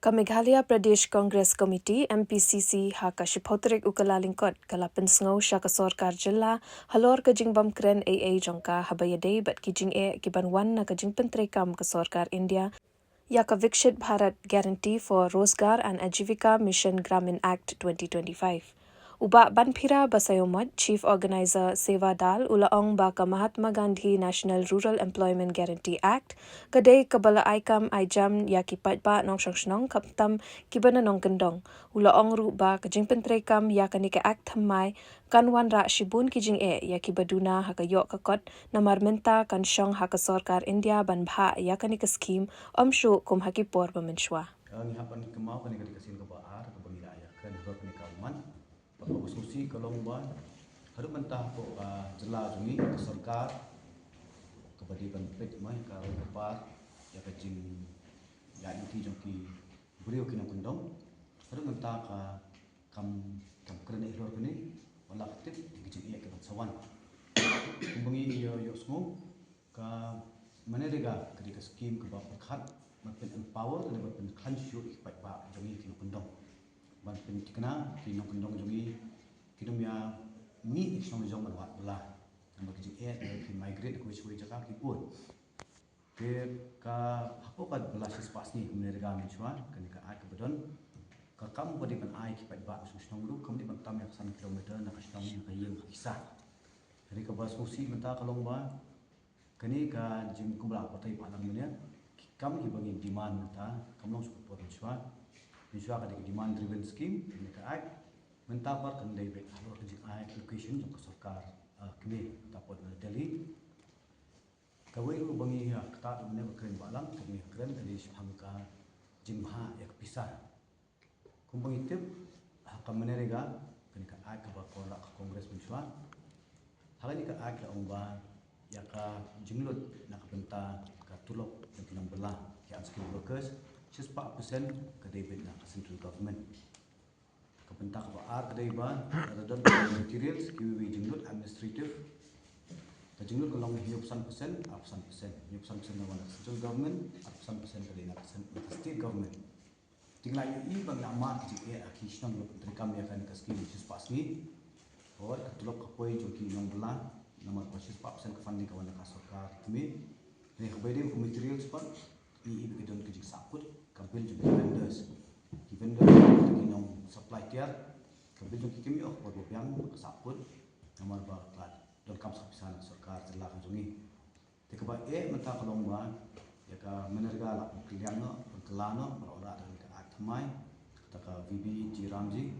Ka Meghalaya Pradesh Congress Committee MPCC ha ka Shipotrik ukalalingkot kalapan sngaw siya ka Sorkar Jilla halor ka jingbam kren AA jongka habayade bat kijing kiban wan na ka jing pentrekam ka Sorkar India ya ka Vikshit Bharat Guarantee for Rozgar and Ajivika Mission Gramin Act 2025. Uba Banphira Basayomot, Chief Organizer Seva Dal, ulaong ba ka Mahatma Gandhi National Rural Employment Guarantee Act, kadai kabala aikam aijam ya kipat ba nong syangshnong kaptam kibana nong kendong. Ulaong ru ba kajing pentrekam ya kanika act thamai kanwan ra shibun kijing ya kibaduna hakayok kakot namar menta kan syong haka Sorkar India banbha ya kanika scheme omshu kum hakipor bamenshwa. Ang hapan kemau kan dikasihin ke baar ke pemilaya kan ke penikaman Bapak Susi kalau buat harus mentah kok jelas ini ke Sorkar kepada penpet mai kalau lepas ya kecing ya nanti jongki beliau kena kundong harus mentah ke kam kena ilor ini wala aktif di kecing ia ke sawan kumbangi yo semua ke mana rega ketika skim ke bapak khat makin empower dan makin kansyur ikat pak jongi kino kundong makin dikena kino kundong jongi kino ya mi isong jong manwat belah nama kecil ki migrate ke wiswi jaka ki pun ke ka hapo ka belah sispas ni kemerga mencuan kenika ai ke bedon ka kam bodi kan ai ki pat ba susong ru kam di bantam ya kesan kilometer na kasong ka yeng kisah jadi ke bas usi menta kalong ba kini ka jim kumbla patai palang menya kami bagi demand menta kamu support mencuan ka di demand driven scheme kenika ai menta par kan dai bet halor ke ai education jong ka Sorkar kini tapot na Delhi kawai ru bangi ya kata mene bakren balang kini kren kali hangka jimha ya pisah kumbang itip ka mene rega kini ka ai ka bakola ka kongres mencuan halani ka ai ka ongba ya ka jimlut na ka benta ka tulok yang kinang belah ya unskilled workers 4% ka debit na ka central government ka benta ka baar ka deba radon materials kiwi jimlut administrative ka jimlut kalong hiup 1% hiup 1% na wala central government 1% ka dina ka state government tinggal ini bang lama ji aki snong lo terikam ya kan ka scheme sispas ni or ka tulok ka poi joki nong belah nama kuasis 4% ka funding ka wana ka Sorkar kami ni khabede ko materials pa ni ibi don kijik sakut kampil juga vendors ki vendors ki nong supply tiar kampil joki kimi oh por bobiang ka sakut nama ba klat don kam sapisan Sorkar jelah ka jongi te ka ba menta kalong ba ya ka menerga la kilian no kelano ora dan ka atmai ta ka VB Jiramji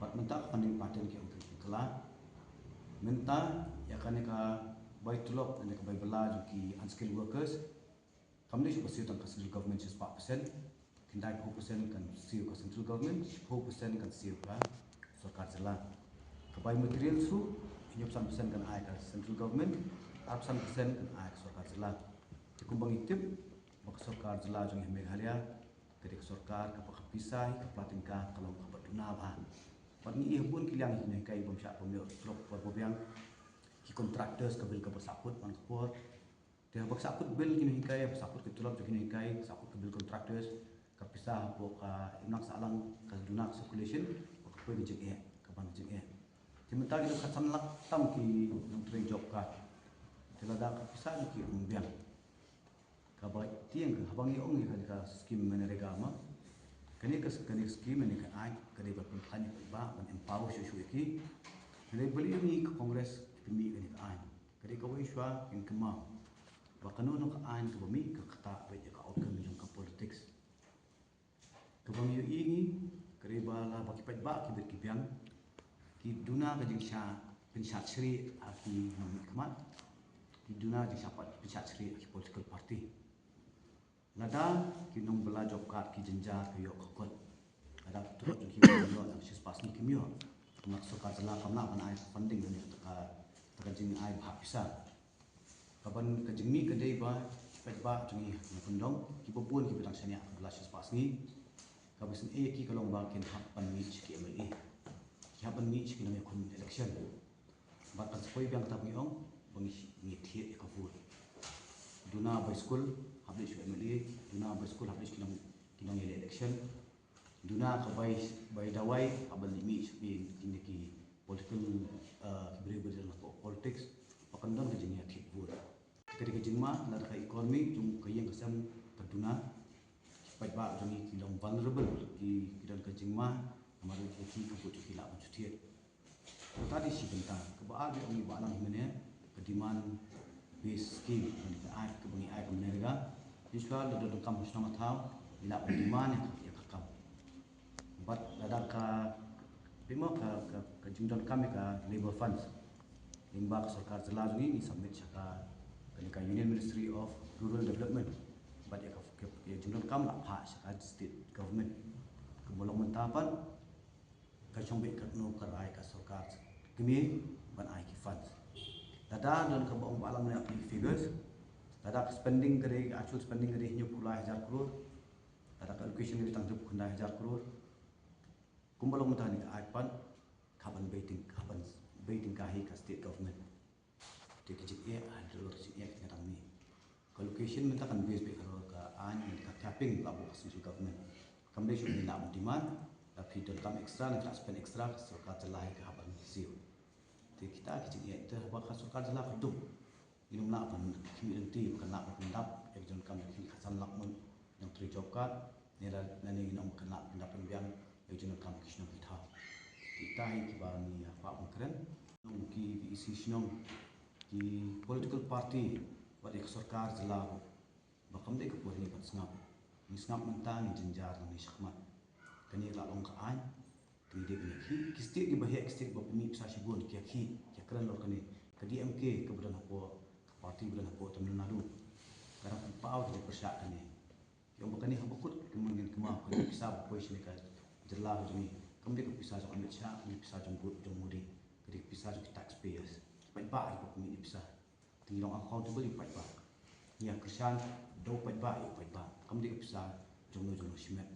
pat menta funding paten ki kelan menta ya kan ka bai tulok dan ka bai bela joki unskilled workers kami ni pasti tang ka central government 4% kindai 4% kan siu ka central government 4% kan siu ka Sorkar jelah ka bai material su hiup 1% kan ai ka central government 1% kan ai ka Sorkar jelah kumbang itip bak Sorkar jelah jong Meghalaya kedik Sorkar ka pakapisai ka platingka kalau ka baduna ba pat ni pun kiliang ni kai bom syak pemio trop por bobiang ki contractors ka bil ka pasaput man support te bak saput bil kini kai pasaput ke tulok kini kai saput ke bil contractors ka pisah po ka inak salang ka dunak circulation ka poi bijek ka ban bijek timenta ki ka samlak tam ki nong train job ka telada ka pisah ki umbiang ka ba tiang ka habang iong ka scheme menrega ma kani ka scheme ni ka ai ka de ba pun ba ban empower shu ki ni beli ni ka kongres pimi ni ka ai ka de ka wi shwa in kema ba kanun ka ai ka bumi ka kata ba ka outcome jong ka politics ka bang yu ini ka de ba la ba ki pa ba ki ber ki biang ki duna ka jing sha pensat sri aki nom kmat ki duna di sapat pensat sri aki political party lada ki nong bela job card ki jenjar ki yok kot ada tulok ki yo na sispas ni kimyo mak Sorkar jelah kamna kan ai funding ni ta jing ai bha pisa kaban ka jingmi ka dei ba pet ba jungi kundong ki popun ki bitang sania bela sispas ni ka bisin ki kalong ba kin hapan mi ki MLA ki hapan mi ki nang kun election ba ka spoi biang ta biong bangi ni thie ka fu duna by school habis MLA duna by school habis kinang kinong election duna ka bay dawai abal limi sabi kini ki political beri-beri dalam politics pakandon ka jingya thik bur ketika jingma lar ka ekonomi jung kayang kasam kaduna pai ba juni kilong vulnerable ki kidan ka jingma amaru ki ka butu kila bu chutiet tadi si bentang ke ba abi oni ba lang mene ke demand base scheme ni ka ai ke bungi ai kemenega isla do do kam husna mathau ila demand ya ka kam but ada ka bimo ka jingdon kami ka labor funds limba ka sarkar jala jungi ni submit saka ka union ministry of rural development but ya jingdon kam la pha saka state government ke bolong mentapan ka chombe ka no ka rai ka sarkar kami ban ai ki funds dada don ka bong balam ni figures dada spending kare actual spending kare hnya 10,000 crore dada allocation ni tang 10,000 crore kumbalong mutani ka ipan kaban baiting ka hi ka state government te ki jik ador si ek ngatang ni allocation minta kan base be ka an ka capping labu ka government kamde shu ni lam demand tapi don kam extra ni spend extra so ka telai ka haban siu te kita ki jik te ba ka so ka jala ka dum inum na pan kimi ti kan na pendap ek jon kam ki khasan lak mun yang tri job card ni la nani nom kan na pendap biang ek jon kam ki shno bitha kita hi ki ba ni pa kren nom ki isi shno ki political party wa ek sarkar jala ba kam de ka por ni pat ngap mentang jinjar ni shakmat kani la long ka an tu de ni ki state di bahia state ba pemi psa shibun ki kran lo kani ka DMK ka budan ko parti budan ko Tamil Nadu karang pau di persya kani yang bakani habukut kemungkin kema ko pisa ko sini ka jela jumi kam de ko pisa jo amit sha ni pisa jom gut jom mudi kadi pisa jo taxpayers pai ba ko pemi pisa tingong accountable pai ba ni aksan do pai ba kam de ko pisa jom no shimet